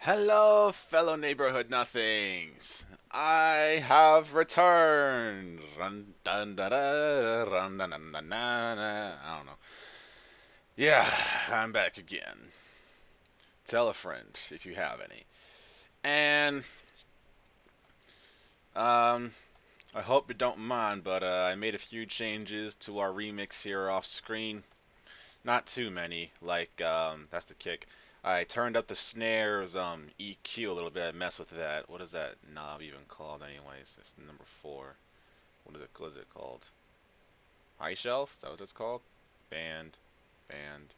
Hello, fellow neighborhood nothings. I have returned. Run, dun, da, da, run, dun, dun, dun, na, na. I don't know. Yeah, I'm back again. Tell a friend if you have any. And um, I hope you don't mind, but I made a few changes to our remix here off screen. Not too many. Like that's the kick. I turned up the snares EQ a little bit. I messed with that. What is that knob even called, anyways? It's number four. What is it called? High shelf? Is that what it's called? Band, band,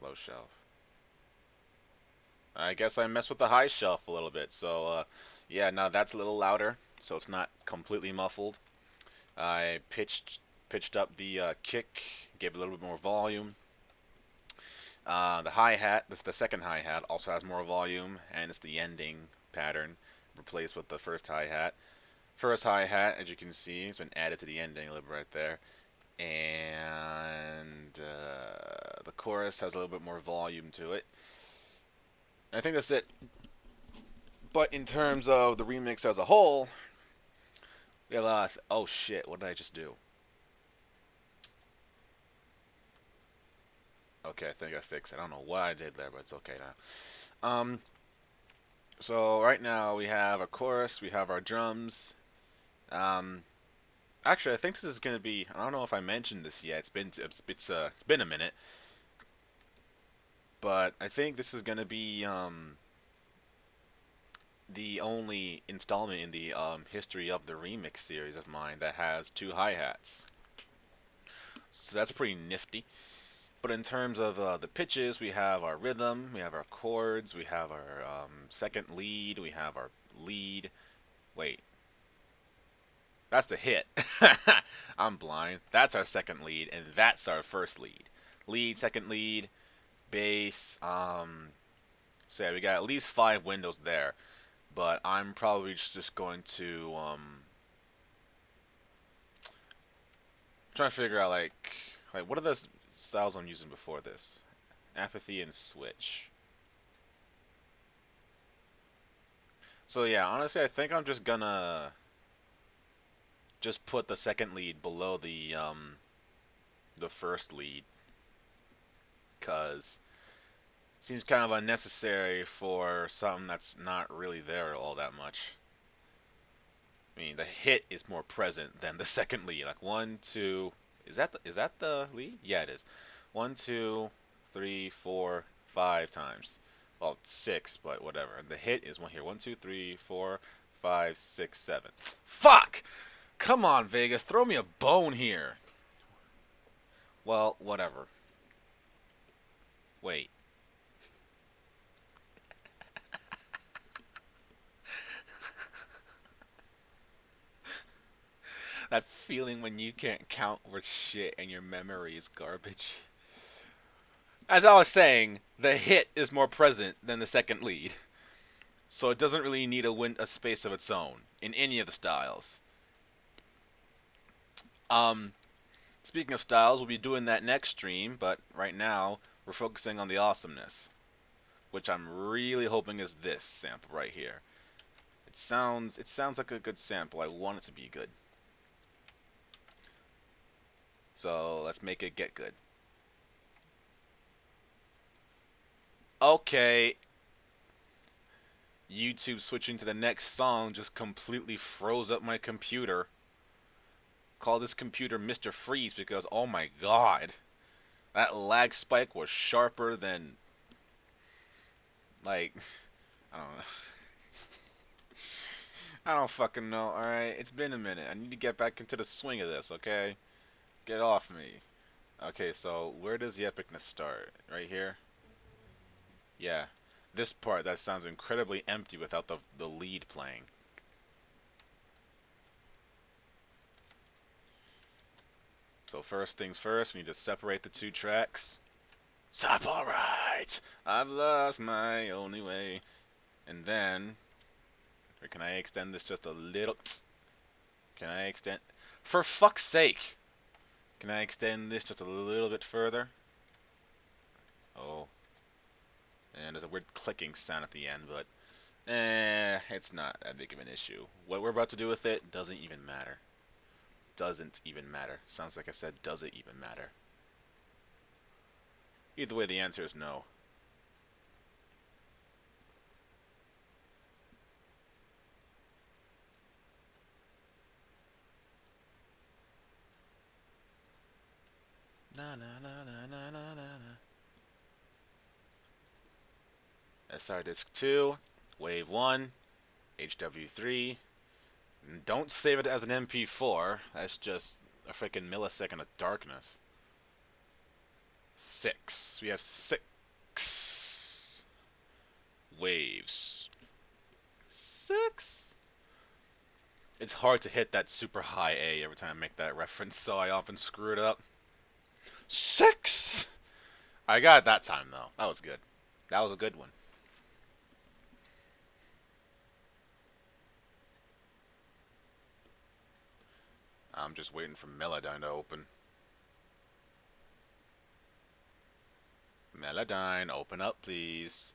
low shelf. I guess I messed with the high shelf a little bit. So yeah, now that's a little louder, so it's not completely muffled. I pitched up the kick, gave it a little bit more volume. The hi hat, this the second hi hat, also has more volume, and it's the ending pattern replaced with the first hi hat. First hi hat, as you can see, has been added to the ending a little bit right there, and the chorus has a little bit more volume to it. And I think that's it. But in terms of the remix as a whole, we have a lot. Oh shit! What did I just do? Okay, I think I fixed it. I don't know what I did there, but it's okay now. So right now we have a chorus, we have our drums. Um, Actually, I think this is gonna be. I don't know if I mentioned this yet. It's been a minute, but I think this is gonna be the only installment in the history of the remix series of mine that has two hi hats. So that's pretty nifty. But in terms of the pitches, we have our rhythm, we have our chords, we have our second lead, we have our lead. Wait, that's the hit. I'm blind. That's our second lead, and that's our first lead. Lead, second lead, bass. So yeah, we got at least five windows there. But I'm probably just going to try to figure out like what are the styles I'm using before this? Apathy and switch. So yeah, honestly, I think I'm just gonna just put the second lead below the first lead, cause it seems kind of unnecessary for something that's not really there all that much. I mean, the hit is more present than the second lead. Like one, two. Is that the lead? Yeah, it is. One, two, three, four, five times. Well, six, but whatever. And the hit is one here. One, two, three, four, five, six, seven. Fuck! Come on, Vegas. Throw me a bone here. Well, whatever. Wait. That feeling when you can't count worth shit and your memory is garbage. As I was saying, the hit is more present than the second lead, so it doesn't really need a space of its own in any of the styles. Um, Speaking of styles, we'll be doing that next stream, but right now we're focusing on the awesomeness, which I'm really hoping is this sample right here. It sounds like a good sample. I want it to be good. So let's make it get good. Okay, YouTube switching to the next song just completely froze up my computer. Call this computer Mr. Freeze because oh my god, that lag spike was sharper than like I don't know. I don't fucking know. All right, it's been a minute. I need to get back into the swing of this. Okay, get off me. Okay, so where does the epicness start? Right here. Yeah, this part that sounds incredibly empty without the lead playing. So first things first, we need to separate the two tracks. Separate! I've lost my only way. And then, or can I extend this just a little? Can I extend? For fuck's sake! Can I extend this just a little bit further? Oh, and there's a weird clicking sound at the end, but It's not that big of an issue. What we're about to do with it doesn't even matter. Doesn't even matter. Sounds like I said, does it even matter? Either way, the answer is no. Na na na na na na na na. SR Disc 2, Wave 1, HW3. Don't save it as an MP4. That's just a freaking millisecond of darkness. 6. We have 6 waves. 6. It's hard to hit that super high A every time I make that reference, so I often screw it up. 6. I got it that time though. That was good. That was a good one. I'm just waiting for Melodyne to open. Melodyne, open up, please.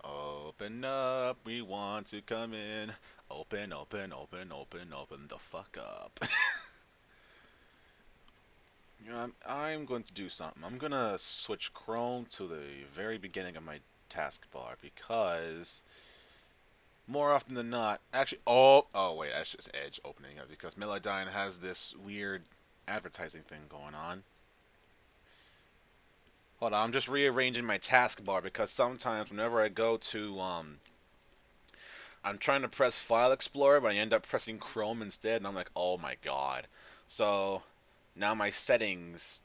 Open up, we want to come in. Open, open, open, open, open the fuck up. I'm going to do something. I'm going to switch Chrome to the very beginning of my taskbar because more often than not, actually, oh wait, that's just Edge opening up because Melodyne has this weird advertising thing going on. Hold on, I'm just rearranging my taskbar because sometimes whenever I go to I'm trying to press File Explorer, but I end up pressing Chrome instead, and I'm like, oh my god. So now my settings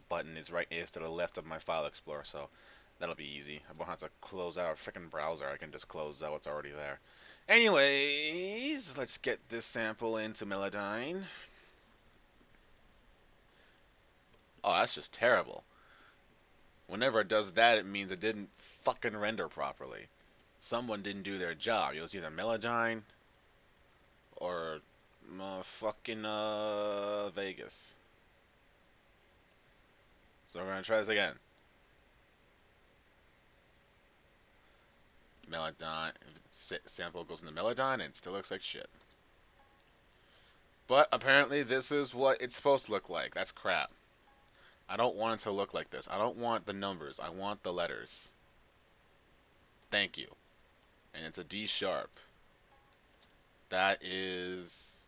button is to the left of my File Explorer, so that'll be easy. I won't have to close out a freaking browser. I can just close out what's already there. Anyways, let's get this sample into Melodyne. Oh, that's just terrible. Whenever it does that, it means it didn't fucking render properly. Someone didn't do their job. It was either Melodyne or fucking Vegas. So we're gonna try this again. Melodyne sample goes into Melodyne and it still looks like shit. But apparently this is what it's supposed to look like. That's crap. I don't want it to look like this. I don't want the numbers. I want the letters. Thank you. And it's a D sharp. That is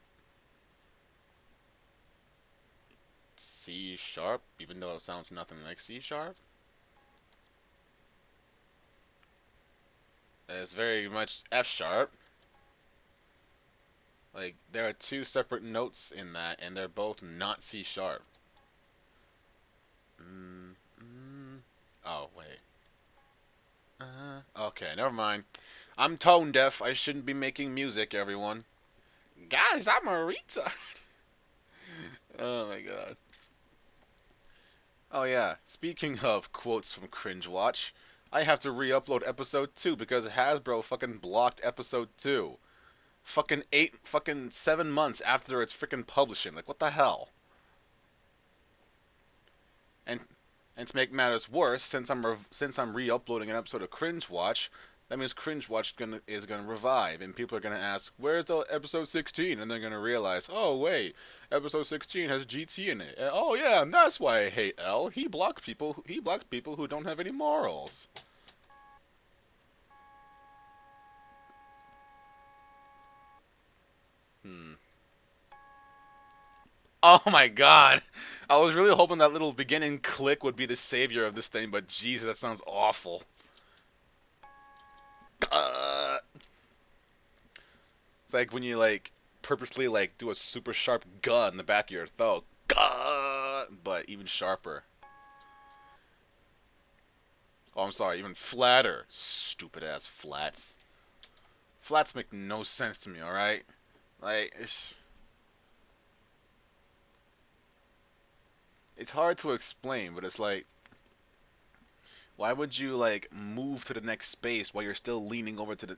C sharp, even though it sounds nothing like C sharp. It's very much F sharp. Like, there are two separate notes in that, and they're both not C sharp. Oh, wait. Okay, never mind. I'm tone deaf. I shouldn't be making music, everyone. Guys, I'm a retard. Oh my god. Oh yeah, speaking of quotes from Cringe Watch, I have to re-upload episode 2 because Hasbro fucking blocked episode 2. Fucking 7 months after it's freaking publishing. Like, what the hell? And and to make matters worse, since I'm re-uploading an episode of Cringe Watch, that means Cringe Watch is gonna revive, and people are gonna ask, "Where's the episode 16?" And they're gonna realize, "Oh wait, episode 16 has GT in it. And, oh yeah, and that's why I hate L. He blocks people. He blocks people who don't have any morals." Hmm. Oh my god. I was really hoping that little beginning click would be the savior of this thing, but Jesus, that sounds awful. Uh, it's like when you like purposely like do a super sharp "guh" in the back of your throat. Guh, but even sharper. Oh, I'm sorry, even flatter. Stupid ass flats. Flats make no sense to me, alright? Like, it's hard to explain, but it's like, why would you like move to the next space while you're still leaning over to the?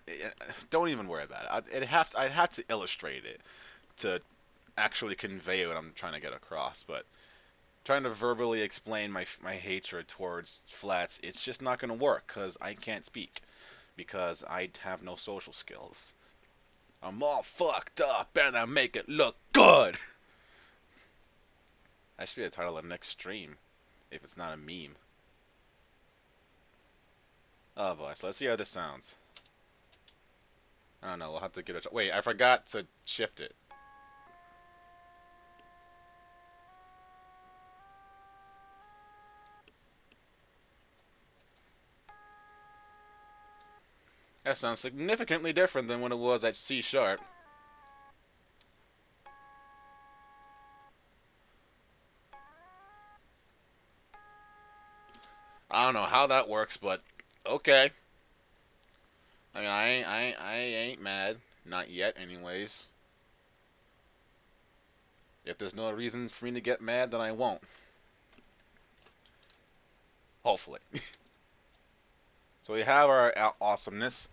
Don't even worry about it. I'd have to illustrate it to actually convey what I'm trying to get across. But trying to verbally explain my hatred towards flats, it's just not gonna work because I can't speak. because I have no social skills. I'm all fucked up and I make it look good. That should be the title of the next stream, if it's not a meme. Oh boy, so let's see how this sounds. I don't know, we'll have to get a... Wait, I forgot to shift it. That sounds significantly different than when it was at C sharp. I don't know how that works, but okay. I mean, I ain't mad. Not yet, anyways. If there's no reason for me to get mad, then I won't. Hopefully. So we have our awesomeness.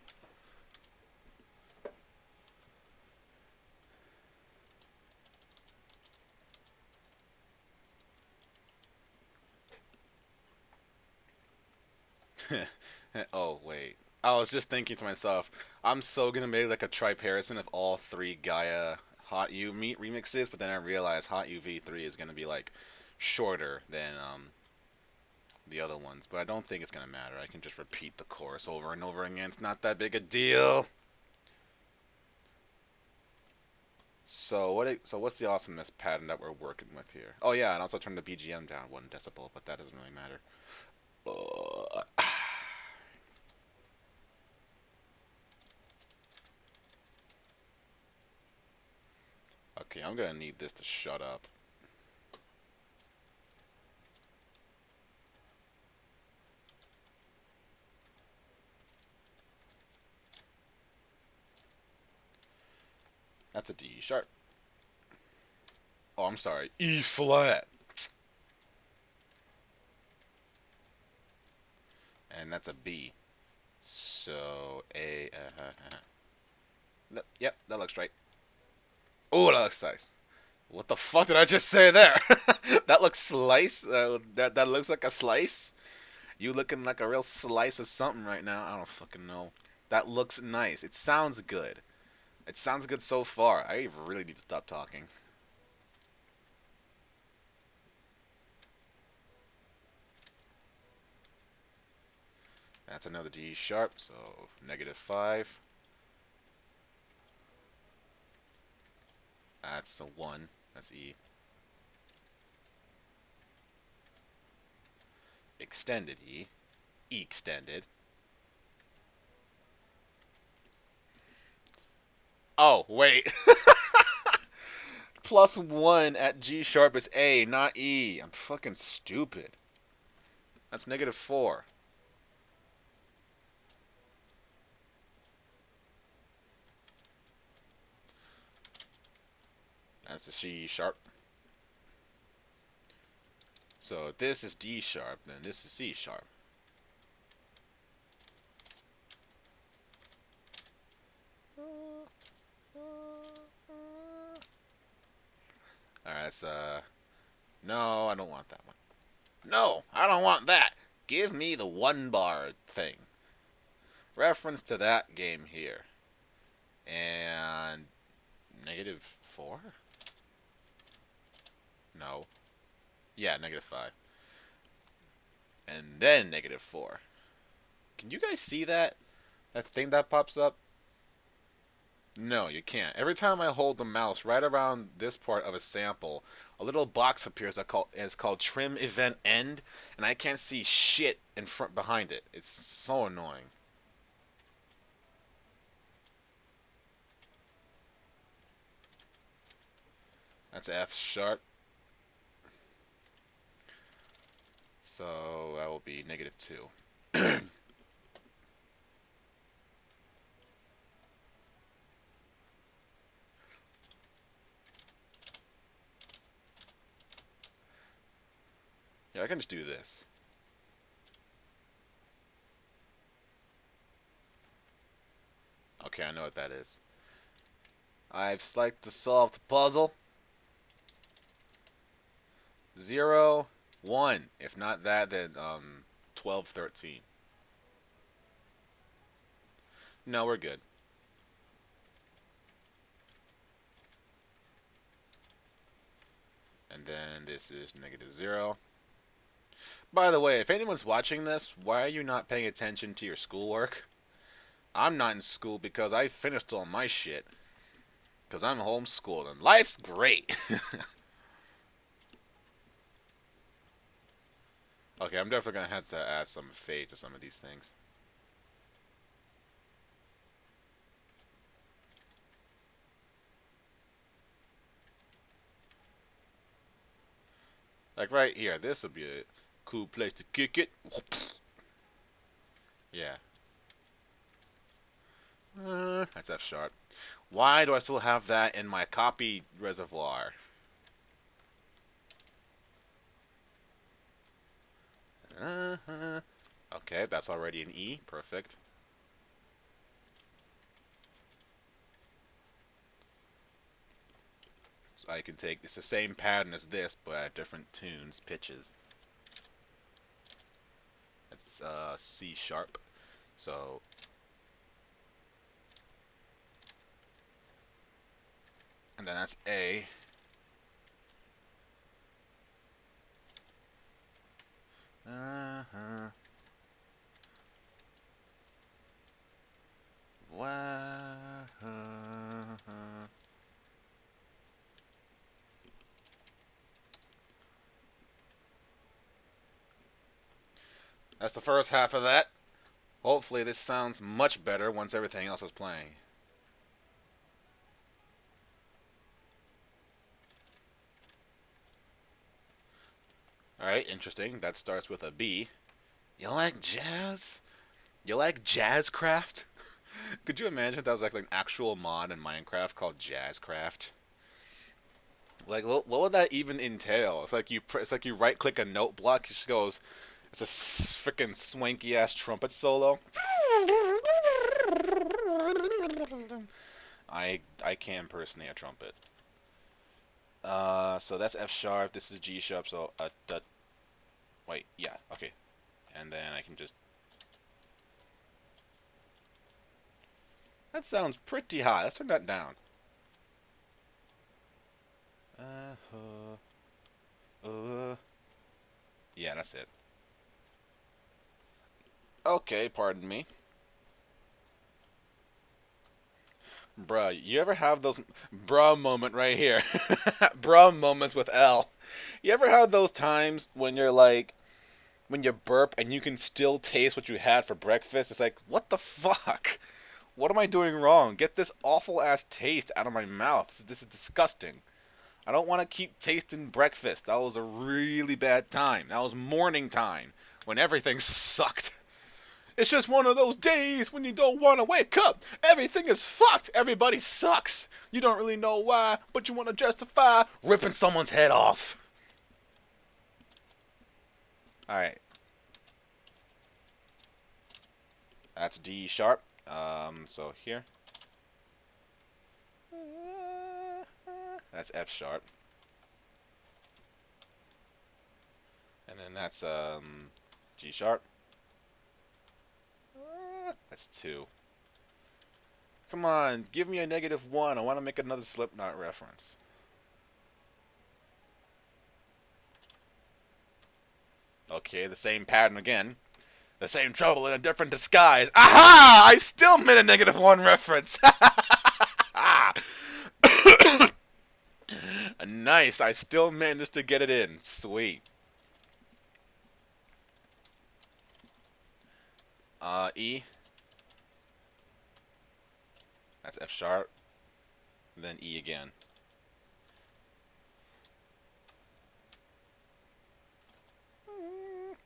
Oh, wait. I was just thinking to myself, I'm so gonna make like a triparison of all three Gaia Hot U Meet remixes, but then I realized Hot U V3 is gonna be like shorter than the other ones. But I don't think it's gonna matter. I can just repeat the chorus over and over again. It's not that big a deal. So what's the awesomeness pattern that we're working with here? Oh yeah, and also turn the BGM down 1 decibel, but that doesn't really matter. Okay, I'm gonna need this to shut up. That's a D sharp. Oh, I'm sorry. E flat. And that's a B. So A. Yep, that looks right. Oh, that looks nice. What the fuck did I just say there? That looks slice. That looks like a slice. You looking like a real slice of something right now. I don't fucking know. That looks nice. It sounds good. It sounds good so far. I really need to stop talking. That's another D sharp, so -5. That's a 1. That's E. Extended E. E extended. Oh, wait. +1 at G sharp is A, not E. I'm fucking stupid. That's -4. That's a C sharp. So this is D sharp, then this is C sharp. Alright, no, I don't want that one. No, I don't want that. Give me the 1 bar thing. Reference to that game here. And -4? No. Yeah, -5. And then -4. Can you guys see that? That thing that pops up? No, you can't. Every time I hold the mouse right around this part of a sample, a little box appears that is called Trim Event End, and I can't see shit in front behind it. It's so annoying. That's F sharp. So that will be -2. Yeah, I can just do this. Okay, I know what that is. I've like to solve the puzzle. 0, 1. If not that, then 12, 13. No, we're good. And then this is -0. By the way, if anyone's watching this, why are you not paying attention to your schoolwork? I'm not in school because I finished all my shit. Because I'm homeschooled and life's great. Okay, I'm definitely going to have to add some fade to some of these things. Like right here, this would be a cool place to kick it. Yeah. That's F sharp. Why do I still have that in my copy reservoir? Okay, that's already an E. Perfect. So I can take, it's the same pattern as this, but at different tunes, pitches. It's C sharp. So, and then that's A. Uh-huh. That's the first half of that. Hopefully this sounds much better once everything else is playing. Alright, interesting. That starts with a B. You like jazz? You like Jazzcraft? Could you imagine if that was like an actual mod in Minecraft called Jazzcraft? Like, what would that even entail? It's like you right click a note block. It just goes. It's a freaking swanky ass trumpet solo. I can impersonate a trumpet. So that's F sharp. This is G sharp. So wait, yeah, okay. And then I can just. That sounds pretty high. Let's turn that down. Yeah, that's it. Okay, pardon me. Bruh, you ever have those bruh moment right here? Bruh moments with L. You ever have those times when you're like, when you burp and you can still taste what you had for breakfast? It's like, what the fuck? What am I doing wrong? Get this awful ass taste out of my mouth. This is disgusting. I don't want to keep tasting breakfast. That was a really bad time. That was morning time when everything sucked. It's just one of those days when you don't want to wake up. Everything is fucked. Everybody sucks. You don't really know why, but you want to justify ripping someone's head off. Alright. That's D sharp. So here. That's F sharp. And then that's G sharp. That's 2. Come on, give me a -1. I want to make another Slipknot reference. Okay, the same pattern again. The same trouble in a different disguise. Aha! I still made a -1 reference. Nice, I still managed to get it in. Sweet. E. That's F sharp. Then E again.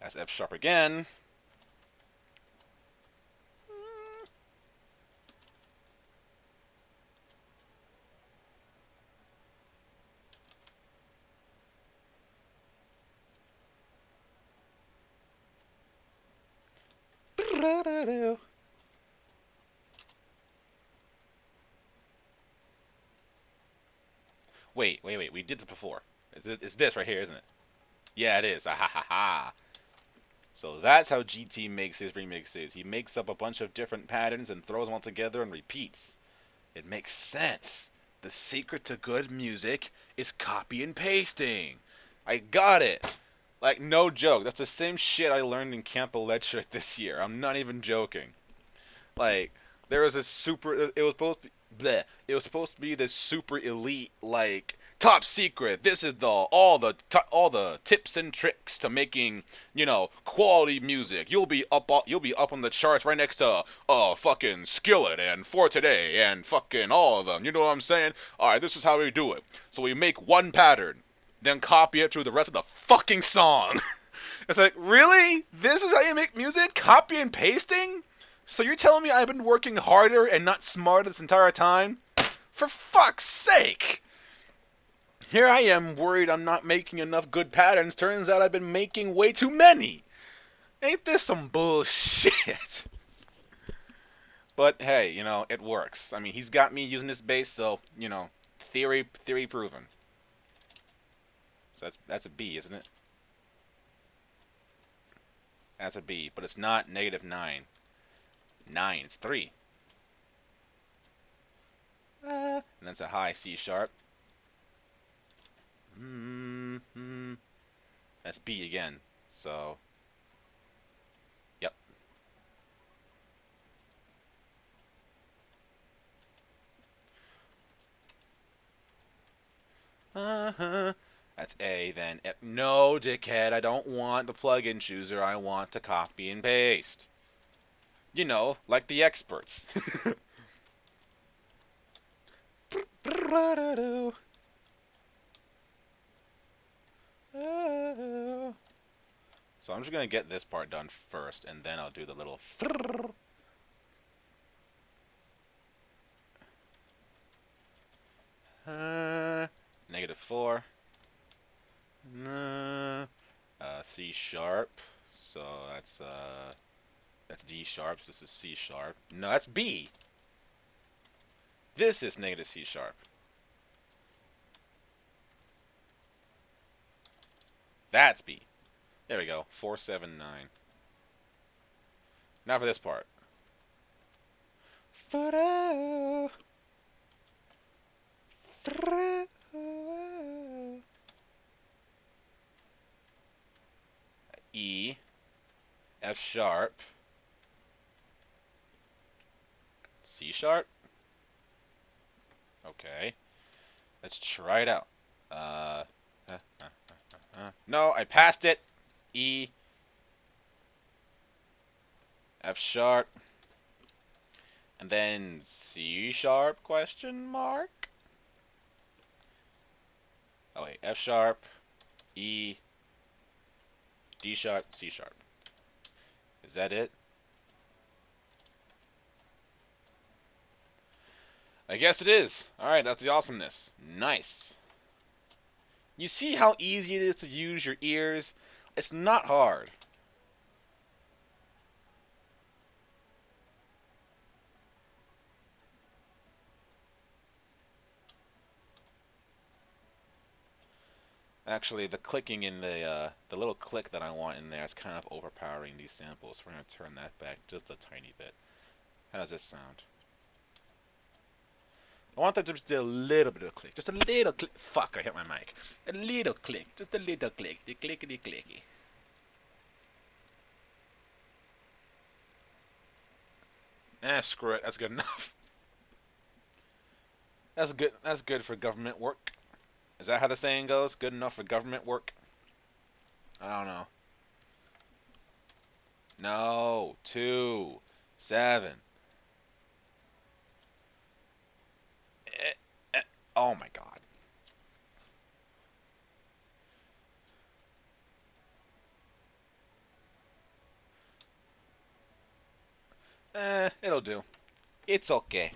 That's F sharp again. Wait. We did this before. It's this right here, isn't it? Yeah, it is. Ah, ha ha ha. So that's how GT makes his remixes. He makes up a bunch of different patterns and throws them all together and repeats. It makes sense. The secret to good music is copy and pasting. I got it. Like, no joke. That's the same shit I learned in Camp Electric this year. I'm not even joking. Like, there was a super. It was supposed to be. Bleh, it was supposed to be this super elite, like, top secret. This is all the tips and tricks to making, quality music. You'll be up on the charts right next to fucking Skillet and For Today and fucking all of them. You know what I'm saying? All right, this is how we do it. So we make one pattern, then copy it through the rest of the fucking song. It's like, really? This is how you make music? Copy and pasting? So you're telling me I've been working harder and not smarter this entire time? For fuck's sake! Here I am worried I'm not making enough good patterns. Turns out I've been making way too many. Ain't this some bullshit? But hey, it works. I mean, he's got me using this bass, so, theory proven. So that's a B, isn't it? That's a B, but it's not -9. 9, it's 3. And that's a high C sharp. That's B again. So, yep. That's A then. No, dickhead, I don't want the plugin chooser. I want to copy and paste. Like the experts. So I'm just going to get this part done first, and then I'll do the little... -4. C sharp. So that's D sharp. So this is C sharp. No, that's B. This is -C sharp. That's B. There we go. 4, 7, 9. Now for this part. E, F sharp, C sharp. Okay, let's try it out. No, I passed it. E, F sharp, and then C sharp question mark. Oh wait, F sharp, E, D sharp, C sharp. Is that it? I guess it is. Alright, that's the awesomeness. Nice. You see how easy it is to use your ears? It's not hard. Actually, the clicking in the little click that I want in there is kind of overpowering these samples. We're going to turn that back just a tiny bit. How does this sound? I want that to just do a little bit of click. Just a little click. Fuck, I hit my mic. A little click. Just a little click. The clickety clicky. Screw it. That's good enough. That's good. That's good for government work. Is that how the saying goes? Good enough for government work? I don't know. No. 2, 7. Oh my god. It'll do. It's okay.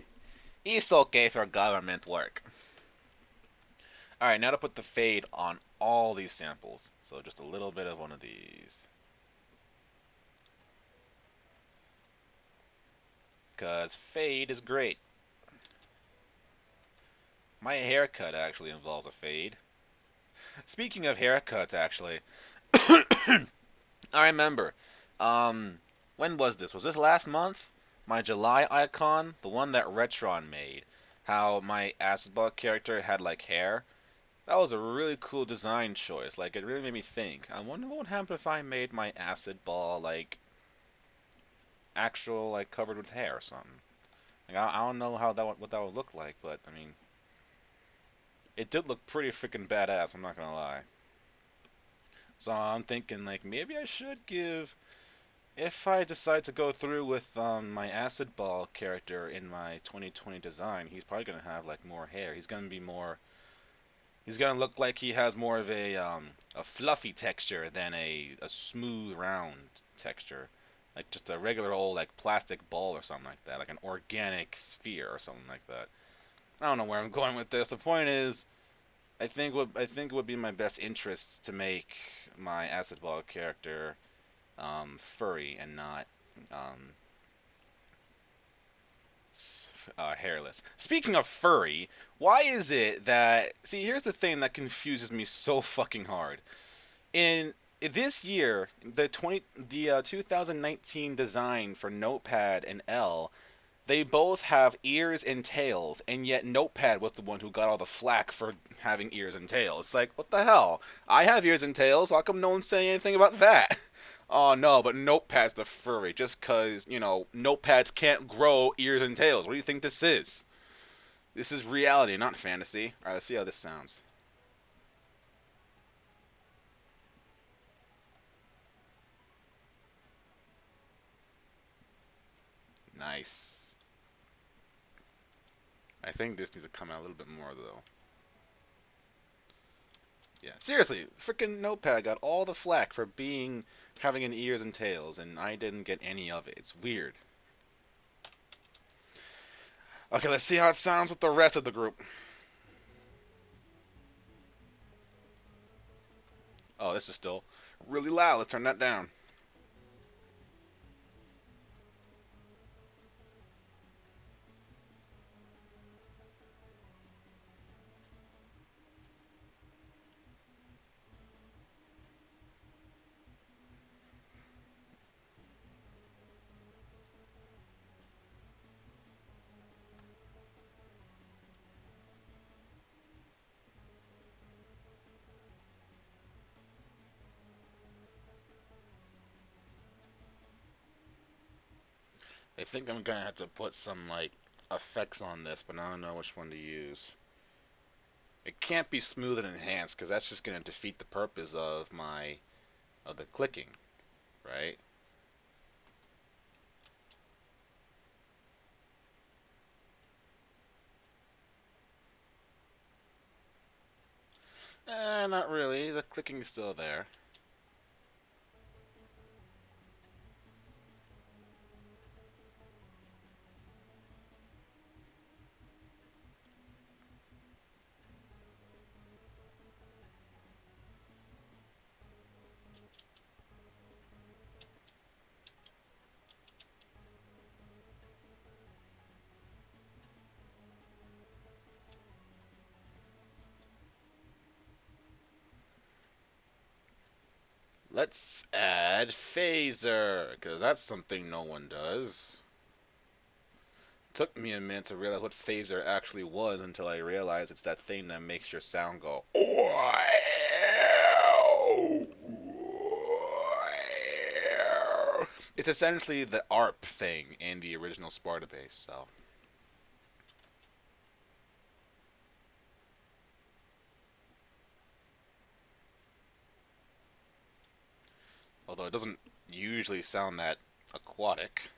It's okay for government work. Alright, now to put the fade on all these samples. So just a little bit of one of these. Because fade is great. My haircut actually involves a fade. Speaking of haircuts, actually, I remember. Um, when was this? Was this last month? My July icon, the one that Retron made. How my Acid Ball character had like hair. That was a really cool design choice. Like it really made me think. I wonder what would happen if I made my Acid Ball like actual like covered with hair or something. Like I don't know how what that would look like, but I mean, it did look pretty freaking badass. I'm not gonna lie. So I'm thinking like maybe I should give if I decide to go through with my Acid Ball character in my 2020 design. He's probably gonna have like more hair. He's gonna be more. He's gonna look like he has more of a fluffy texture than a smooth round texture, like just a regular old like plastic ball or something like that, like an organic sphere or something like that. I don't know where I'm going with this. The point is, I think it would be in my best interests to make my Acid Ball character furry and not um, hairless. Speaking of furry, why is it that see? Here's the thing that confuses me so fucking hard. In this year, the 2019 design for Notepad and L, they both have ears and tails, and yet Notepad was the one who got all the flack for having ears and tails. It's like, what the hell? I have ears and tails. How come no one's saying anything about that? Oh no, but Notepad's the furry just because, Notepads can't grow ears and tails. What do you think this is? This is reality, not fantasy. Alright, let's see how this sounds. Nice. I think this needs to come out a little bit more, though. Yeah, seriously, freaking Notepad got all the flack for having an ears and tails, and I didn't get any of it. It's weird. Okay, let's see how it sounds with the rest of the group. Oh, this is still really loud. Let's turn that down. I think I'm gonna have to put some like effects on this, but I don't know which one to use. It can't be smooth and enhanced because that's just gonna defeat the purpose of the clicking, right? Not really. The clicking is still there. Let's add phaser because that's something no one does. Took me a minute to realize what phaser actually was until I realized it's that thing that makes your sound go. It's essentially the ARP thing in the original Sparta base. So, although it doesn't usually sound that aquatic.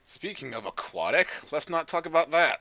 Speaking of aquatic, let's not talk about that.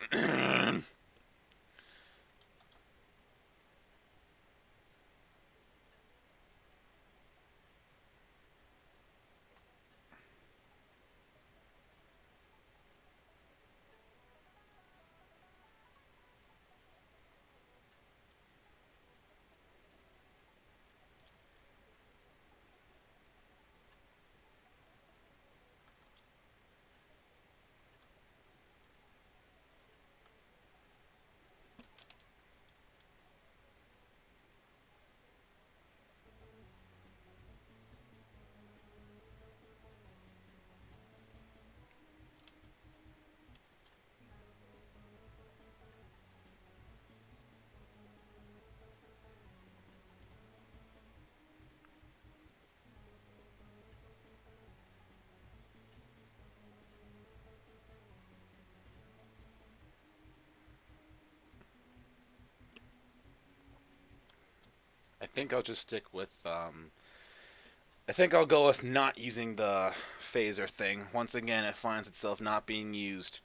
think I'll just stick with I think I'll go with not using the phaser thing. Once again, it finds itself not being used.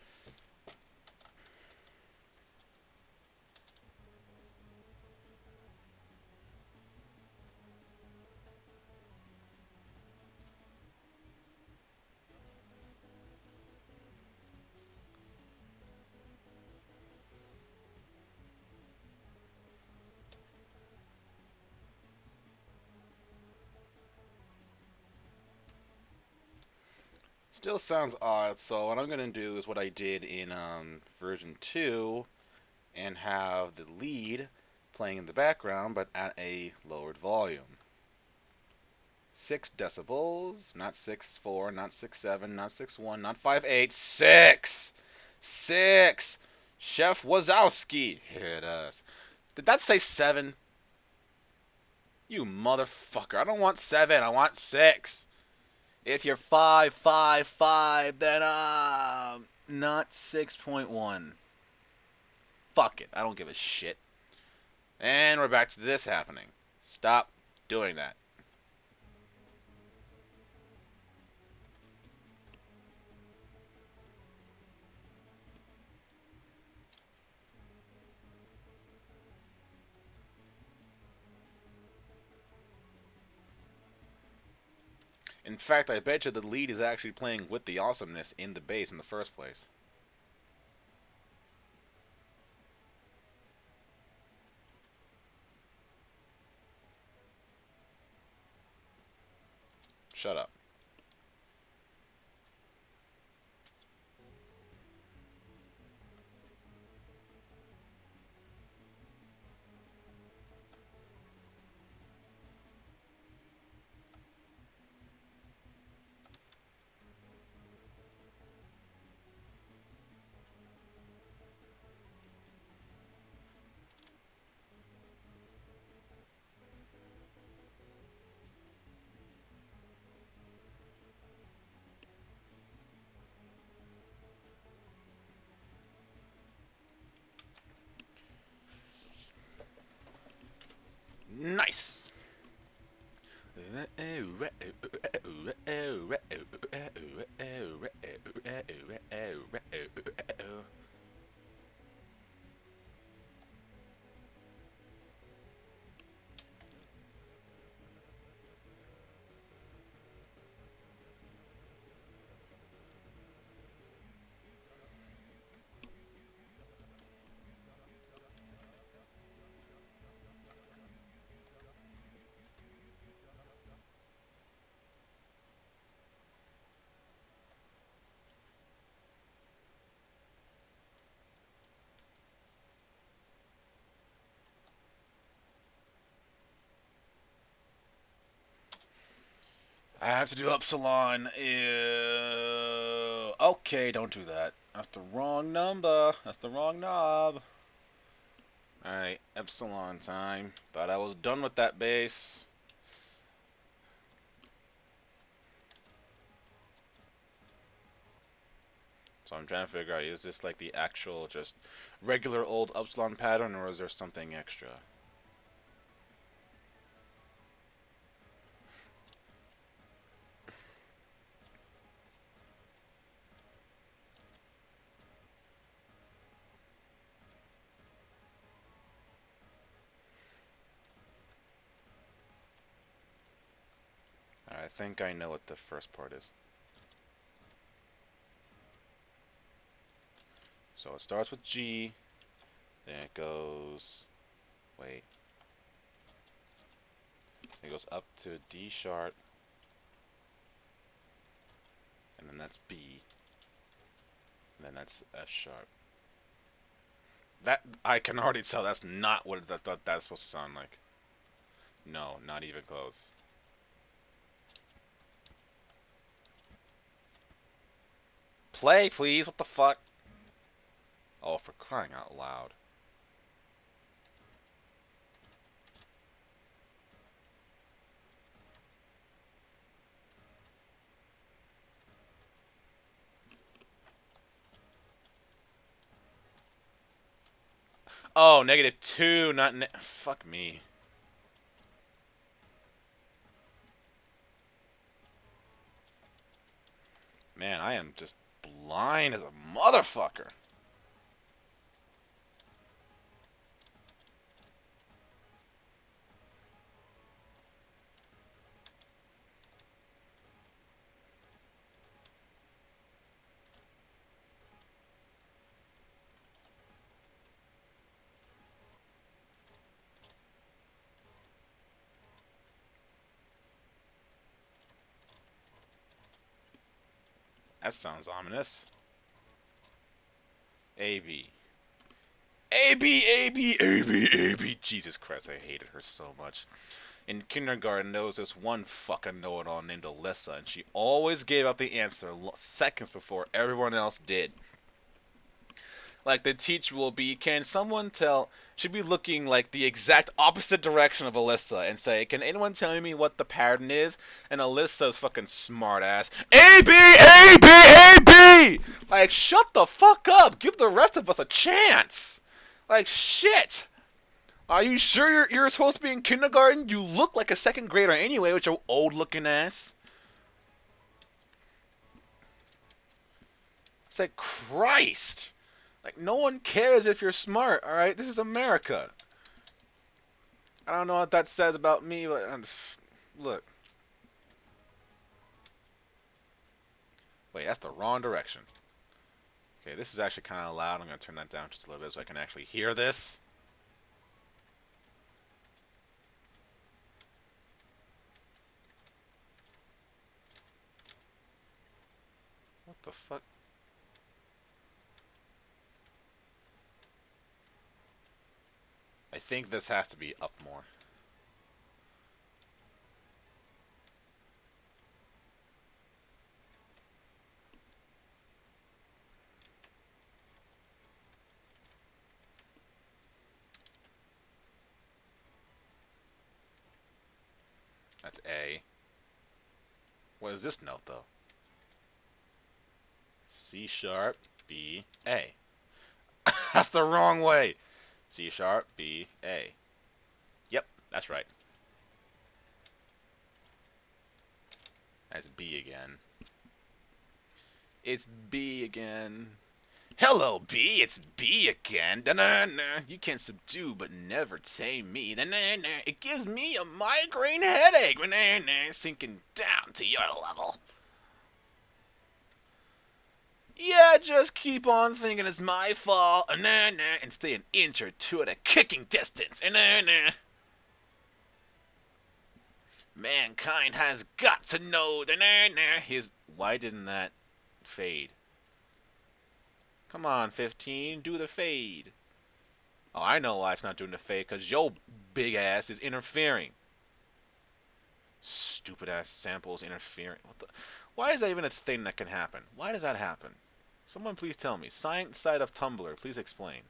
Still sounds odd, so what I'm going to do is what I did in version 2 and have the lead playing in the background but at a lowered volume. 6 decibels, not 6.4, not 6.7, not 6.1, not 5.8, 6! 6! Chef Wazowski! Here it is. Did that say 7? You motherfucker. I don't want 7, I want 6. If you're 5.55, then not 6.1. Fuck it. I don't give a shit. And we're back to this happening. Stop doing that. In fact, I bet you the lead is actually playing with the awesomeness in the bass in the first place. Shut up. Nice. I have to do Upsilon. Ew. Okay, don't do that. That's the wrong number. That's the wrong knob. Alright, Epsilon time. Thought I was done with that bass. So I'm trying to figure out, is this like the actual just regular old Upsilon pattern, or is there something extra? I think I know what the first part is. So it starts with G, then it goes, wait, it goes up to D sharp, and then that's B, and then that's F sharp. That, I can already tell that's not what I thought that's supposed to sound like. No, not even close. Play, please, what the fuck? Oh, for crying out loud. Oh, -2, not fuck me. Man, I am just blind as a motherfucker. That sounds ominous. A B. A B A B A B A B. Jesus Christ, I hated her so much. In kindergarten, there was this one fucking know-it-all named Alyssa, and she always gave out the answer seconds before everyone else did. Like the teacher will be, can someone tell? Should be looking like the exact opposite direction of Alyssa and say, can anyone tell me what the pattern is? And Alyssa's fucking smart ass, A B A B A B. Like shut the fuck up. Give the rest of us a chance. Like shit. Are you sure you're supposed to be in kindergarten? You look like a second grader anyway with your old looking ass. It's like Christ. Like no one cares if you're smart. All right, this is America. I don't know what that says about me, but look. Wait, that's the wrong direction. Okay, this is actually kind of loud. I'm gonna turn that down just a little bit so I can actually hear this. What the fuck? I think this has to be up more. That's A. What is this note though? C sharp, B, A. That's the wrong way. C sharp, B, A. Yep, that's right. That's B again. It's B again. Hello, B. It's B again. Da-na-na. You can subdue but never tame me. Da-na-na. It gives me a migraine headache. Da-na-na. Sinking down to your level. Yeah, just keep on thinking it's my fault. Da-na-na. And stay an inch or two at a kicking distance. Da-na-na. Mankind has got to know. Da-na-na. His. Why didn't that fade? Come on, 15, do the fade. Oh, I know why it's not doing the fade, because your big ass is interfering. Stupid ass samples interfering. What the? Why is that even a thing that can happen? Why does that happen? Someone please tell me. Science side of Tumblr, please explain.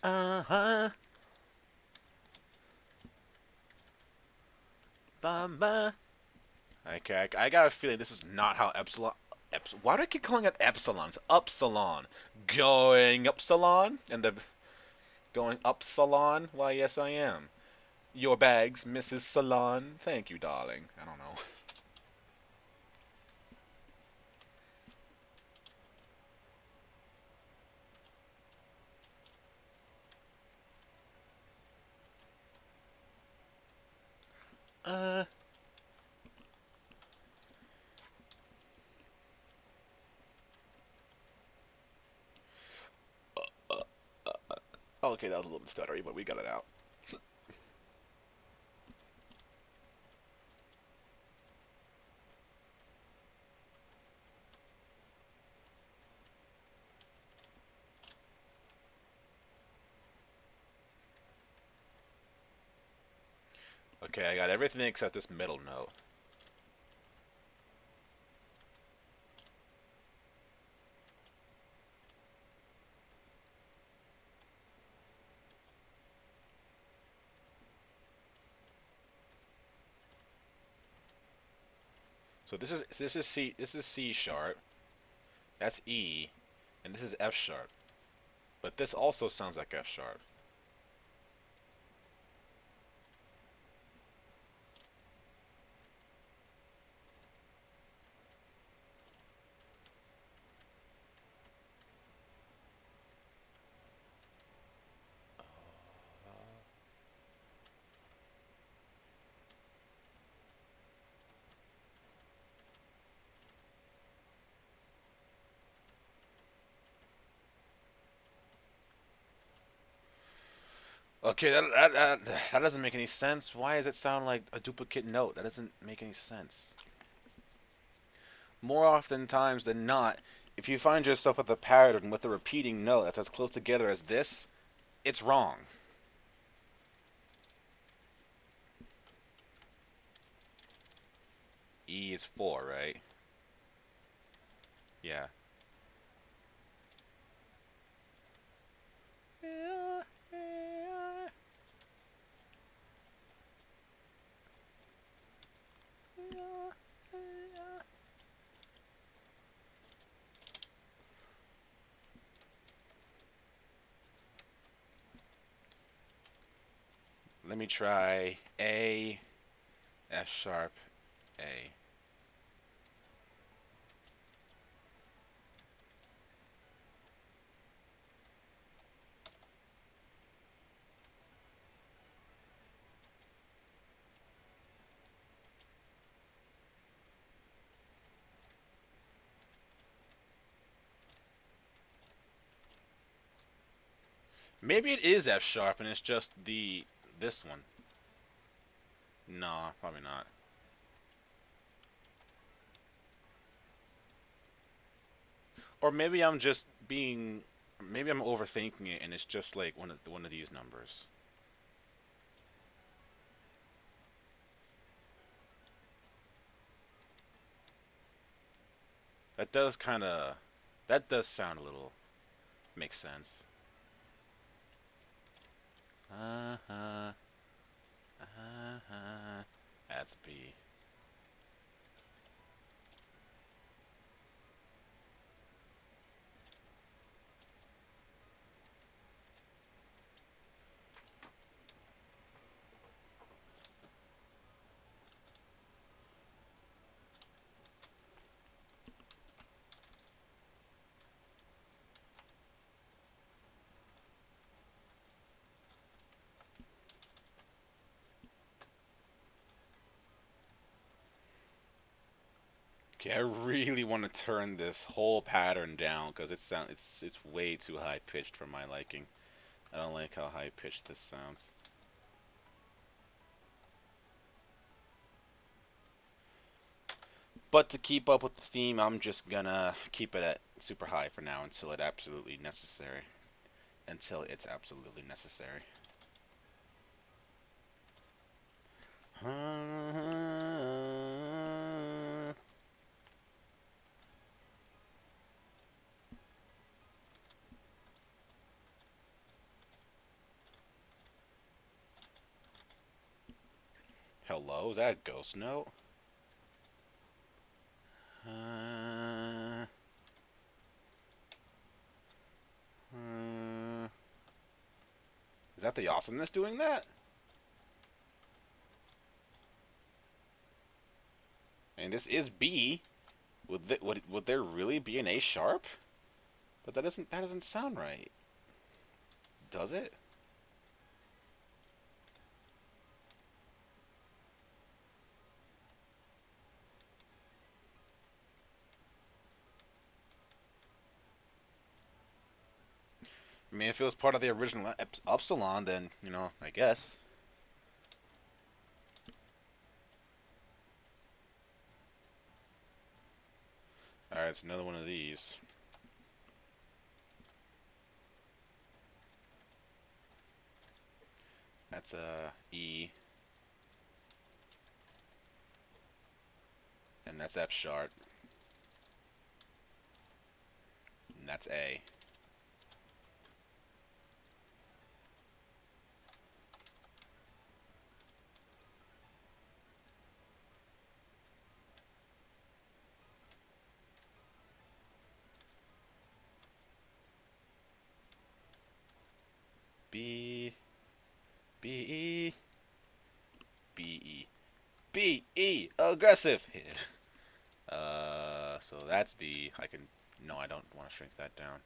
Uh-huh. Bamba. Okay, I got a feeling this is not how Epsilon. Why do I keep calling it Epsilon? It's Upsilon. Going Upsilon? And the. Going Upsilon? Why, yes, I am. Your bags, Mrs. Salon. Thank you, darling. I don't know. Uh. Okay, that was a little bit stuttery, but we got it out. Okay, I got everything except this middle note. So this is C sharp. That's E, and this is F sharp. But this also sounds like F sharp. Okay, that doesn't make any sense. Why does it sound like a duplicate note? That doesn't make any sense. More often times than not, if you find yourself with a pattern with a repeating note that's as close together as this, it's wrong. E is 4, right? Yeah. Let me try A, F sharp, A. Maybe it is F sharp and it's just this one. No, probably not. Or maybe I'm just being maybe I'm overthinking it and it's just like one of these numbers. That does kind of that does sound a little makes sense. Uh-huh. Uh-huh. That's B. Okay, I really want to turn this whole pattern down because it's way too high pitched for my liking. I don't like how high pitched this sounds. But to keep up with the theme, I'm just gonna keep it at super high for now until it absolutely necessary. Until it's absolutely necessary. Hello, is that a ghost note? Uh, uh, is that the awesomeness doing that? And this is B. Would there really be an A sharp? But that doesn't sound right. Does it? I mean, if it was part of the original Upsilon, then I guess. All right, it's another one of these. That's a E, and that's F sharp, and that's A. B, E, aggressive. So that's B. I can. No, I don't want to shrink that down.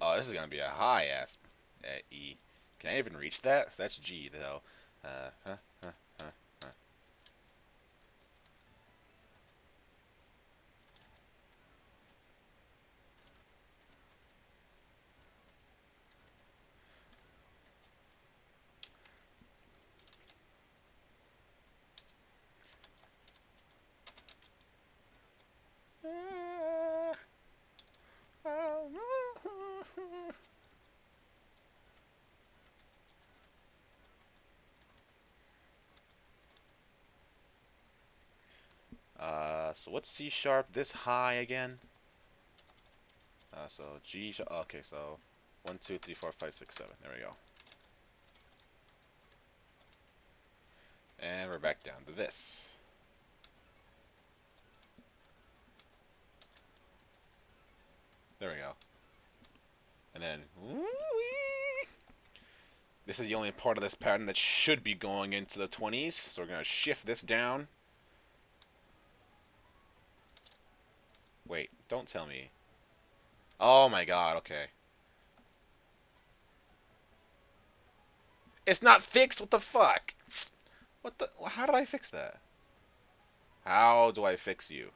Oh, this is gonna be a high ass E. Can I even reach that? That's G though. Huh, huh, huh, huh. So what's C sharp this high again? So G sharp. Okay, so 1, 2, 3, 4, 5, 6, 7. There we go. And we're back down to this. There we go. And then, this is the only part of this pattern that should be going into the 20s. So we're going to shift this down. Wait, don't tell me. Oh my god, okay. It's not fixed, what the fuck? What the, how did I fix that? How do I fix you?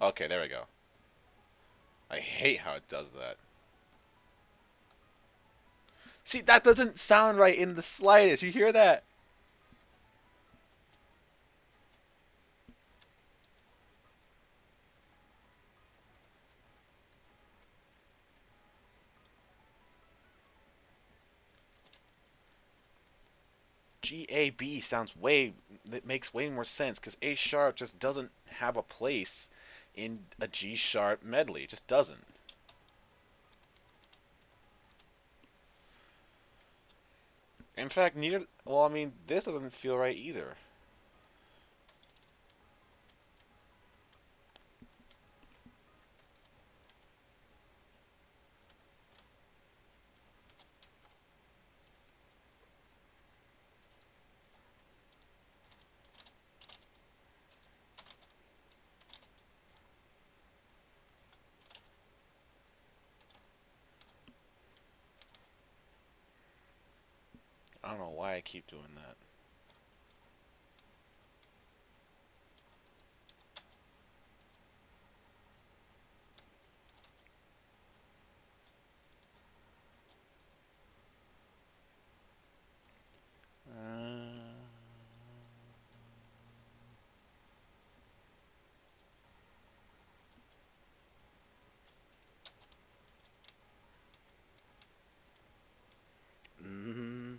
Okay, there we go. I hate how it does that. See, that doesn't sound right in the slightest. You hear that? GAB sounds way, that makes way more sense because A sharp just doesn't have a place in a G sharp medley. It just doesn't. In fact, neither. Well, I mean, this doesn't feel right either. I don't know why I keep doing that. Mm,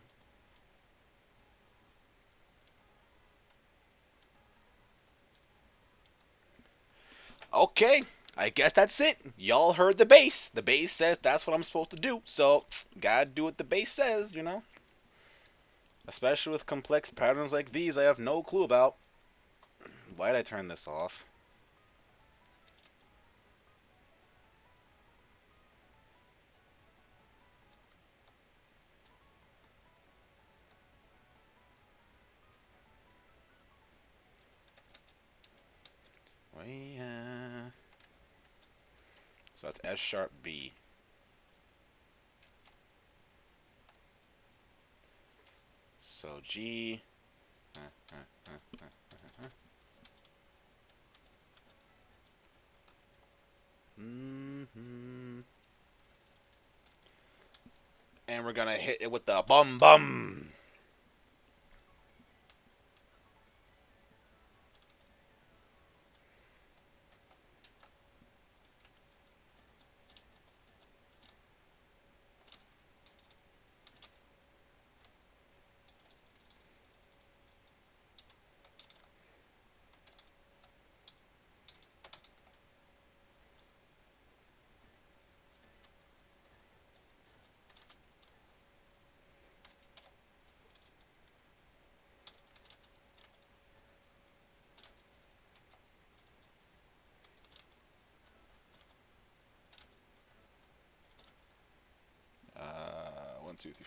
okay, I guess that's it. Y'all heard the bass. The bass says that's what I'm supposed to do. So, gotta do what the bass says, you know? Especially with complex patterns like these I have no clue about. Why'd I turn this off? So that's S sharp B. So G. Mm-hmm. And we're gonna hit it with the bum bum.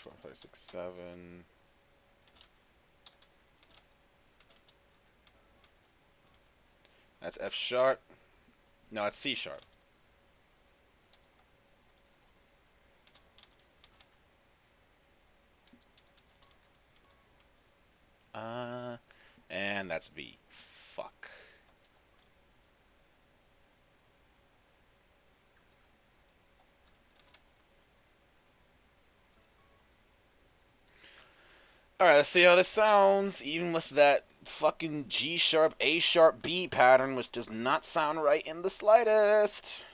4, 5, 6, 7. That's F sharp. No, it's C sharp. Uh, and that's B. Fuck. Alright, let's see how this sounds, even with that fucking G sharp, A sharp, B pattern, which does not sound right in the slightest.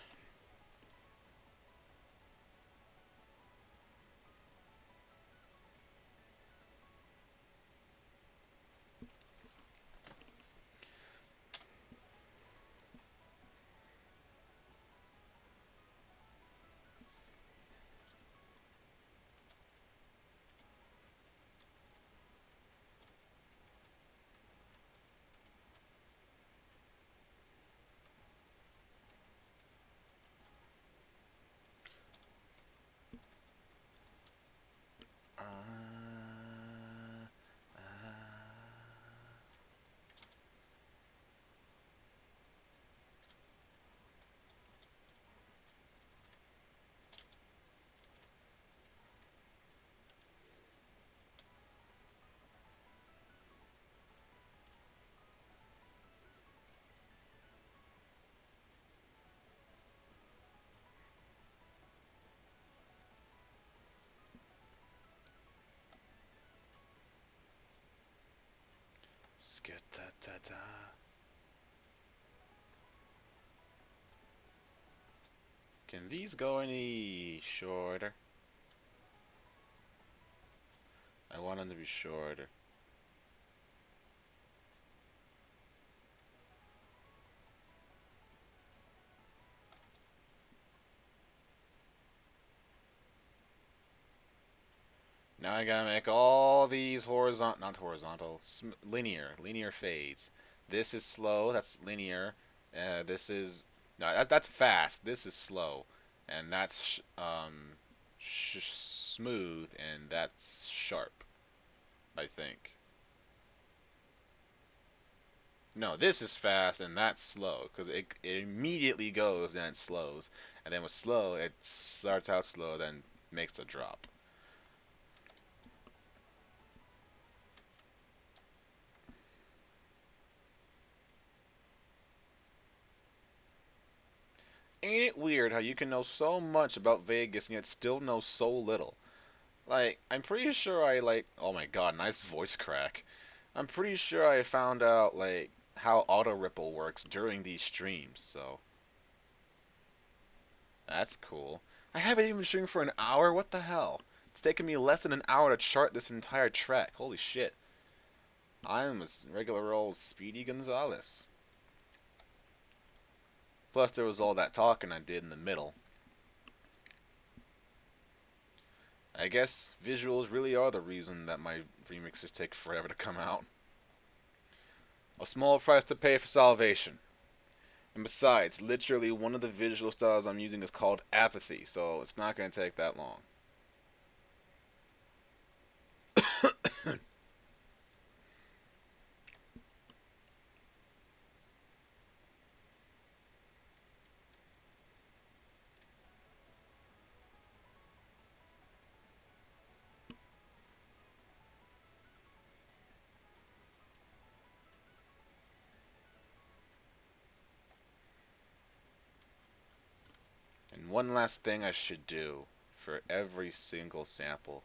Skit-da-da-da. Can these go any shorter? I want them to be shorter. Now I gotta make all these horizontal, not horizontal, linear fades. This is slow, that's linear. This is, no, that's fast. This is slow. And that's smooth, and that's sharp, I think. No, this is fast, and that's slow, because it immediately goes, then it slows. And then with slow, it starts out slow, then makes the drop. Ain't it weird how you can know so much about Vegas and yet still know so little? Like, I'm pretty sure oh my god, nice voice crack. I'm pretty sure I found out, like, how auto ripple works during these streams, so that's cool. I haven't even been streaming for an hour, what the hell? It's taken me less than an hour to chart this entire track, holy shit. I'm a regular old Speedy Gonzales. Plus, there was all that talking I did in the middle. I guess visuals really are the reason that my remixes take forever to come out. A small price to pay for salvation. And besides, literally one of the visual styles I'm using is called apathy, so it's not going to take that long. And one last thing I should do for every single sample.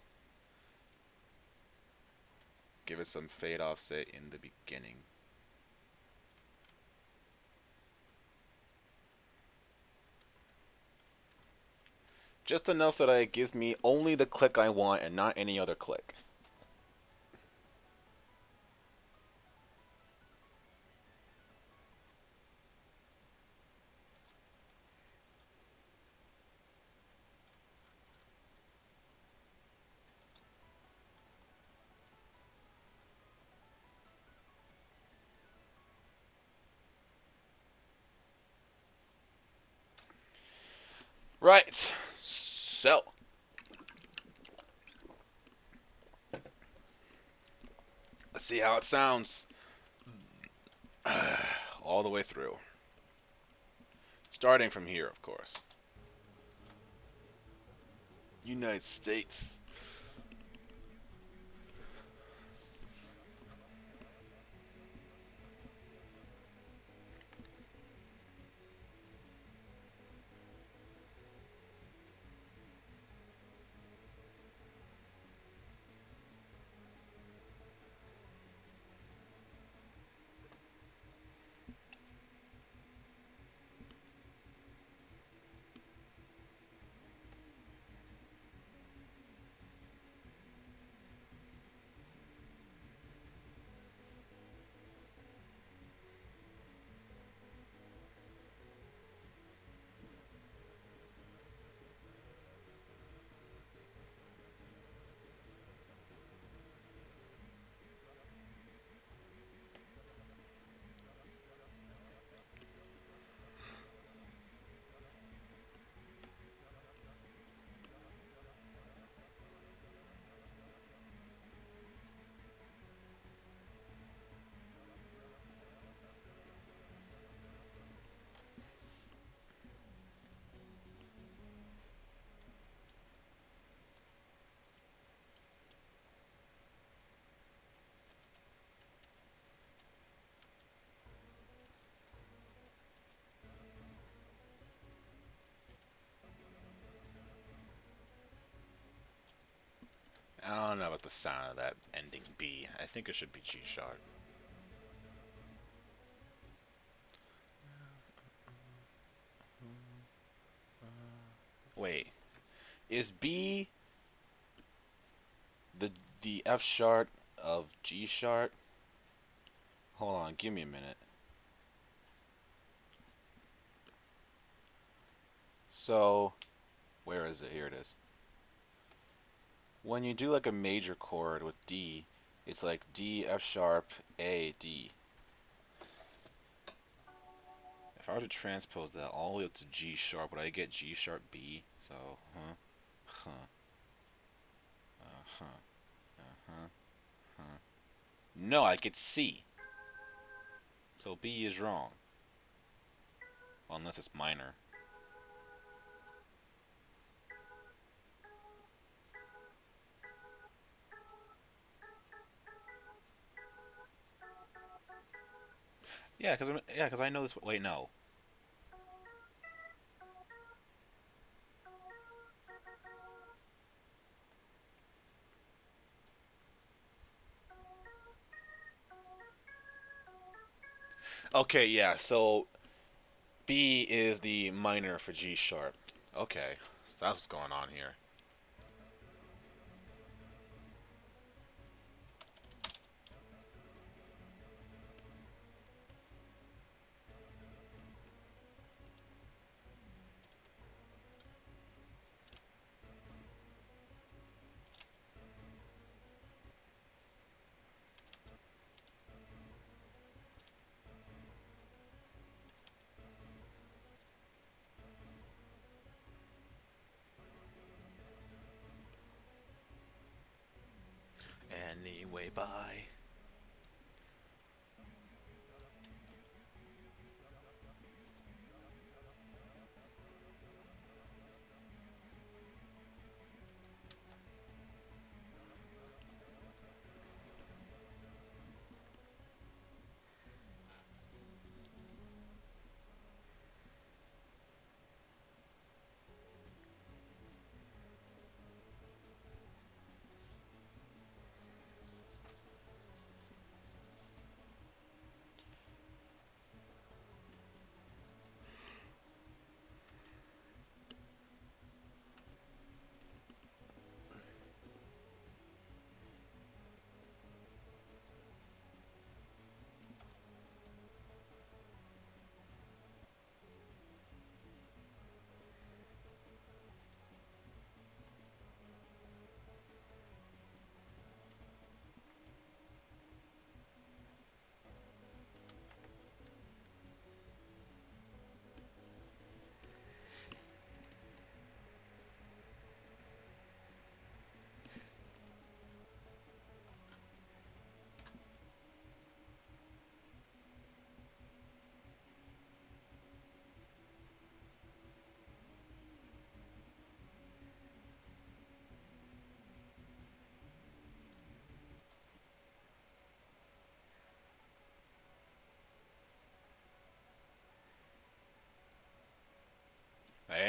Give it some fade offset in the beginning. Just enough so that it gives me only the click I want and not any other click. Right. So, Let's see how it sounds all the way through. Starting from here, of course. United States. I don't know about the sound of that ending B. I think it should be G sharp. Wait, is B the F sharp of G sharp? Hold on, give me a minute. So, where is it? Here it is. When you do like a major chord with D, it's like D, F sharp, A, D. If I were to transpose that all the way up to G sharp, would I get G sharp B? So, huh, huh, huh, huh. No, I get C. So B is wrong. Well, unless it's minor. Cause I know this. Wait, no. Okay, yeah. So B is the minor for G sharp. Okay, so that's what's going on here. Anyway, bye.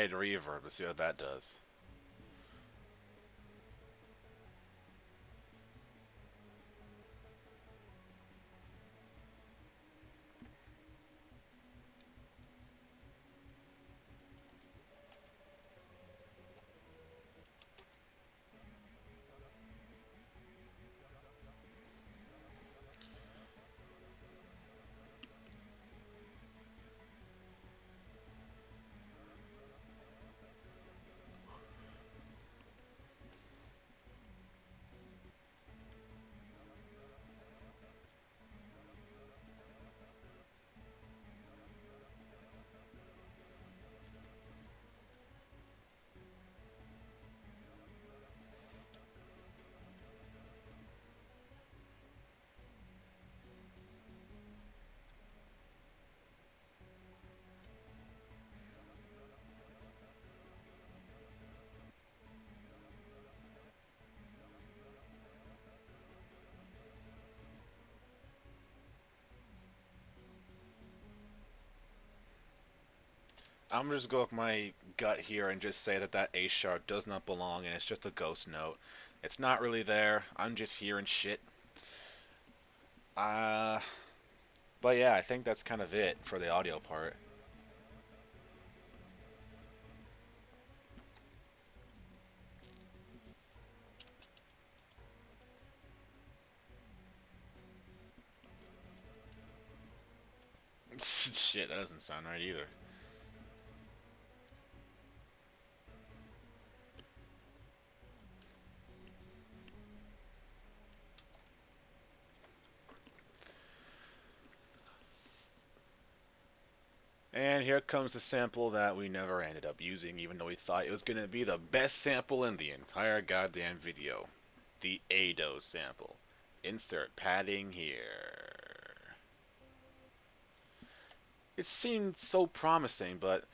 add reverb. Let's see what that does. I'm just go with my gut here and just say that that A sharp does not belong and it's just a ghost note. It's not really there. I'm just hearing shit. Uh, but yeah, I think that's kind of it for the audio part. Shit, that doesn't sound right either. And here comes the sample that we never ended up using, even though we thought it was going to be the best sample in the entire goddamn video. The Ado sample. Insert padding here. It seemed so promising, but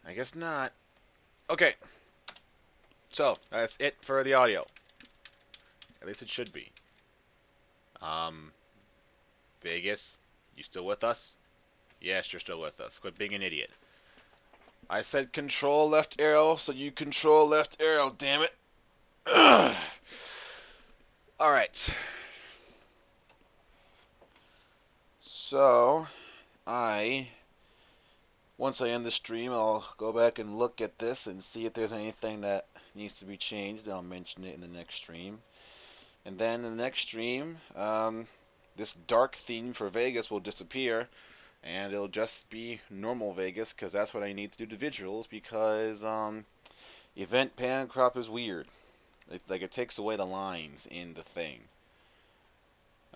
I guess not. Okay, so that's it for the audio. At least it should be. Um, Vegas, you still with us? Yes, you're still with us. Quit being an idiot. I said control left arrow, so you control left arrow, damn it. Alright. So, I. Once I end the stream, I'll go back and look at this and see if there's anything that needs to be changed. I'll mention it in the next stream. And then in the next stream, this dark theme for Vegas will disappear, and it'll just be normal Vegas because that's what I need to do to visuals because event pan crop is weird. It takes away the lines in the thing.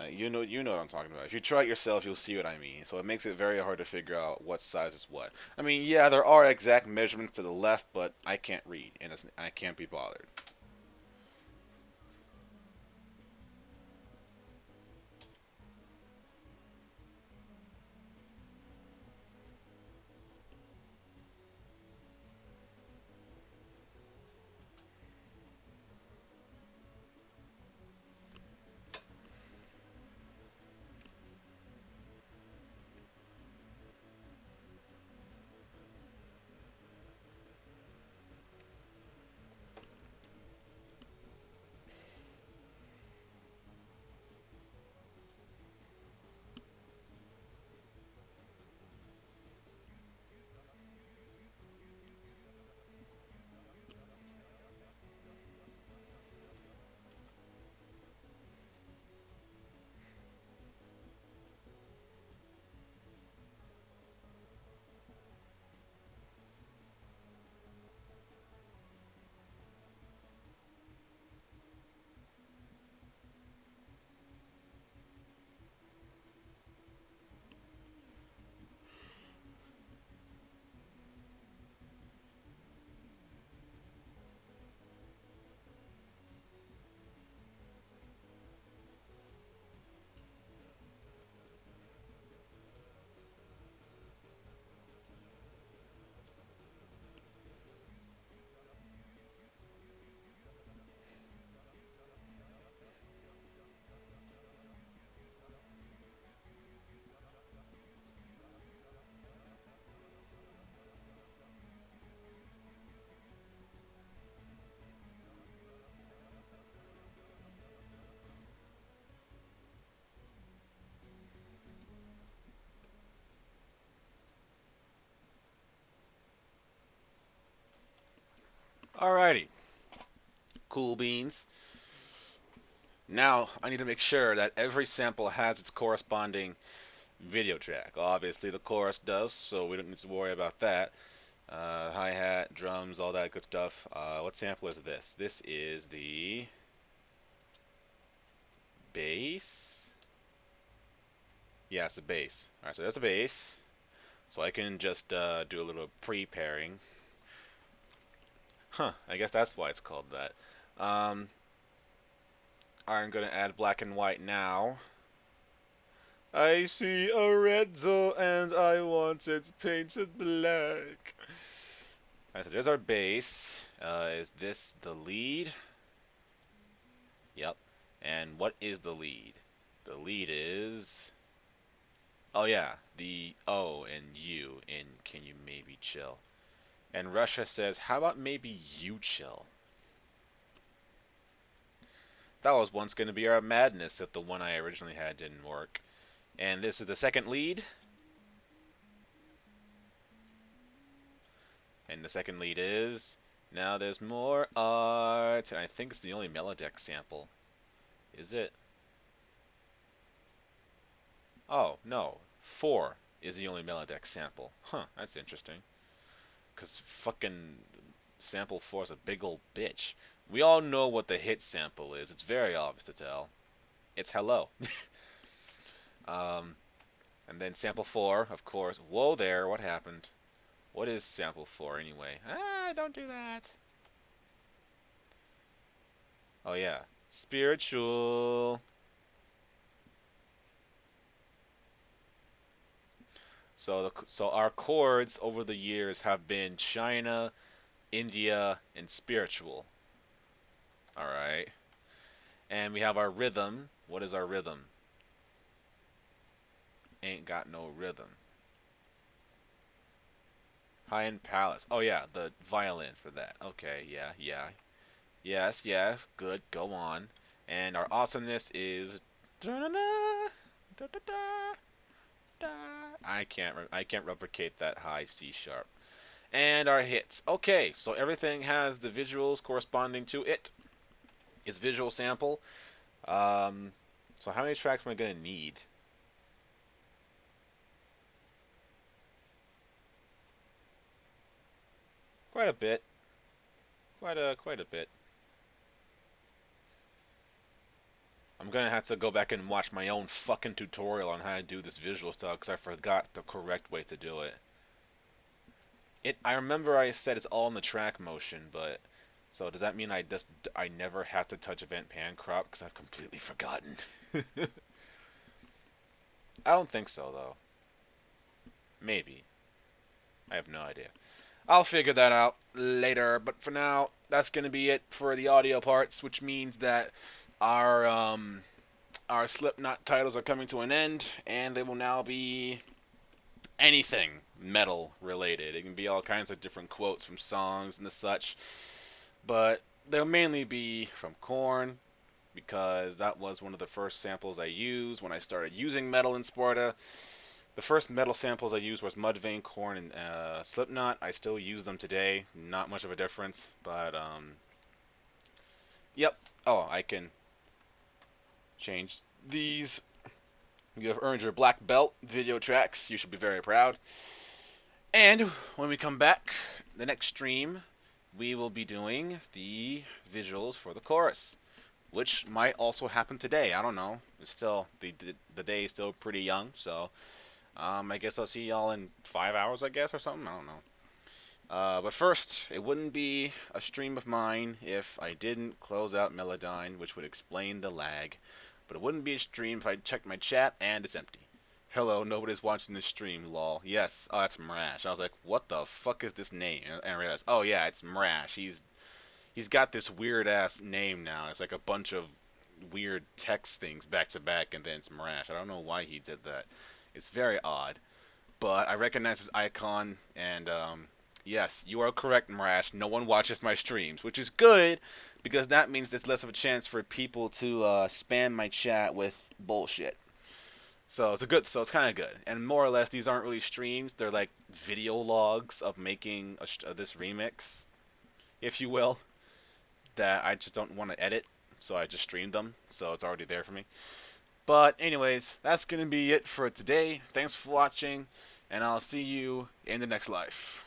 You know what I'm talking about. If you try it yourself, you'll see what I mean. So it makes it very hard to figure out what size is what. I mean, yeah, there are exact measurements to the left, but I can't read, and I can't be bothered. Alrighty, cool beans. Now I need to make sure that every sample has its corresponding video track. Obviously, the chorus does, so we don't need to worry about that. Hi-hat, drums, all that good stuff. What sample is this? This is the bass. Yeah, it's the bass. Alright, so there's the bass. So I can just do a little pre-pairing. Huh, I guess that's why it's called that. I'm gonna add black and white now. I see a red door and I want it painted black. Alright, so there's our bass. Is this the lead? Yep. And what is the lead? The lead is... Oh yeah, the O and U in Can You Maybe Chill. And Russia says, how about maybe you chill? That was once going to be our madness if the one I originally had didn't work. And this is the second lead. And the second lead is... Now there's more art. And I think it's the only Melodic sample. Is it? Oh, no. 4 is the only Melodic sample. Huh, that's interesting. Because fucking sample 4 is a big old bitch. We all know what the hit sample is. It's very obvious to tell. It's hello. And then sample 4, of course. Whoa there, what happened? What is sample 4 anyway? Ah, don't do that. Oh yeah. Spiritual. So our chords over the years have been China, India, and spiritual. Alright. And we have our rhythm. What is our rhythm? Ain't got no rhythm. High-end palace. Oh yeah, the violin for that. Okay, yeah. Yes, good, go on. And our awesomeness is... I can't replicate that high C sharp. And our hits. Okay, so everything has the visuals corresponding to it. It's visual sample. So how many tracks am I gonna need? Quite a bit. Quite a bit. I'm gonna have to go back and watch my own fucking tutorial on how to do this visual stuff because I forgot the correct way to do it. I remember I said it's all in the track motion, but so does that mean I never have to touch event pan crop because I've completely forgotten? I don't think so though. Maybe. I have no idea. I'll figure that out later, but for now, that's gonna be it for the audio parts, which means that our our Slipknot titles are coming to an end, and they will now be anything metal related. It can be all kinds of different quotes from songs and the such, but they'll mainly be from Korn because that was one of the first samples I used when I started using metal in Sparta. The first metal samples I used was Mudvayne, Korn, and Slipknot. I still use them today. Not much of a difference, but yep. Oh, I can change these. You have earned your black belt video tracks. You should be very proud. And when we come back, the next stream, we will be doing the visuals for the chorus, which might also happen today. I don't know. It's still the day is still pretty young, so I guess I'll see y'all in 5 hours, I guess, or something. I don't know. But first, it wouldn't be a stream of mine if I didn't close out Melodyne, which would explain the lag. But it wouldn't be a stream if I checked my chat and it's empty. Hello, nobody's watching this stream, lol. Yes, oh, that's Mrash. I was like, what the fuck is this name? And I realized, oh yeah, it's Mrash. He's got this weird ass name now. It's like a bunch of weird text things back to back, and then it's Mrash. I don't know why he did that. It's very odd. But I recognize his icon, and yes, you are correct, Mrash. No one watches my streams, which is good, because that means there's less of a chance for people to spam my chat with bullshit. So it's kind of good. And more or less, these aren't really streams. They're like video logs of making this remix. if you will, that I just don't want to edit, so I just streamed them, so it's already there for me. But anyways, that's gonna be it for today. Thanks for watching, and I'll see you in the next life.